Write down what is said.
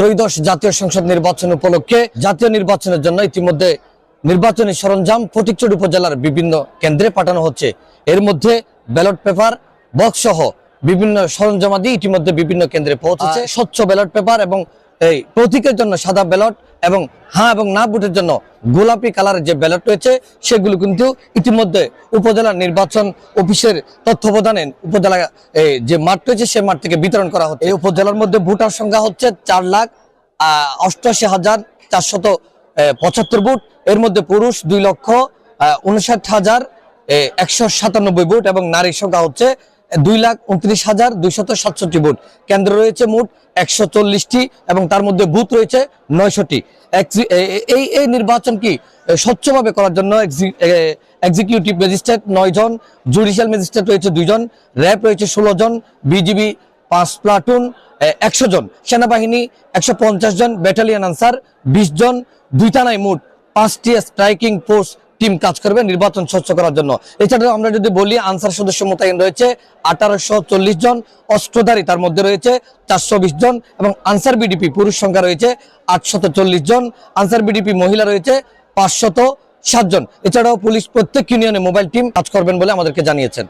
ত্রয়োদশ জাতীয় সংসদ নির্বাচন উপলক্ষে জাতীয় নির্বাচনের জন্য ইতিমধ্যে নির্বাচনী সরঞ্জাম ফটিকছড়ি উপজেলার বিভিন্ন কেন্দ্রে পাঠানো হচ্ছে। এর মধ্যে ব্যালট পেপার, বক্স সহ বিভিন্ন সরঞ্জামাদি ইতিমধ্যে বিভিন্ন কেন্দ্রে পৌঁছেছে। স্বচ্ছ ব্যালট পেপার এবং এই প্রতীকের জন্য সাদা ব্যালট এবং হ্যাঁ এবং না ভোটের জন্য গোলাপি কালারের যে ব্যালট রয়েছে সেগুলো কিন্তু ইতিমধ্যে উপজেলা নির্বাচন অফিসের তত্ত্বাবধানে উপজেলা যে মাঠ রয়েছে সে মাঠ থেকে বিতরণ করা হচ্ছে। এই উপজেলার মধ্যে ভোটার সংখ্যা হচ্ছে 4,88,475 ভোট। এর মধ্যে পুরুষ 2,59,197 ভোট এবং নারীর সংখ্যা হচ্ছে 2,29,267 ভোট। কেন্দ্র রয়েছে মোট 140টি এবং তার মধ্যে বুথ রয়েছে 900টি। এই নির্বাচন কি স্বচ্ছভাবে করার জন্য এক্সিকিউটিভ ম্যাজিস্ট্রেট 9 জন, জুডিশিয়াল ম্যাজিস্ট্রেট রয়েছে 2 জন, র্যাব রয়েছে 16 জন, বিজিবি 5 প্লাটুন 100 জন, সেনাবাহিনী 150 জন, ব্যাটালিয়ন আনসার 20 জন, 2 থানায় মোট 5টি স্ট্রাইকিং ফোর্স টিম কাজ করবে নির্বাচন স্বচ্ছ করার জন্য। এছাড়াও আমরা যদি বলি আনসার সদস্য মোতায়েন রয়েছে 1840 জন, অস্ত্রধারী তার মধ্যে রয়েছে 420 জন এবং আনসার বিডিপি পুরুষ সংখ্যা রয়েছে 840 জন, আনসার বিডিপি মহিলা রয়েছে 507 জন। এছাড়াও পুলিশ প্রত্যেক ইউনিয়নে মোবাইল টিম কাজ করবেন বলে আমাদেরকে জানিয়েছেন।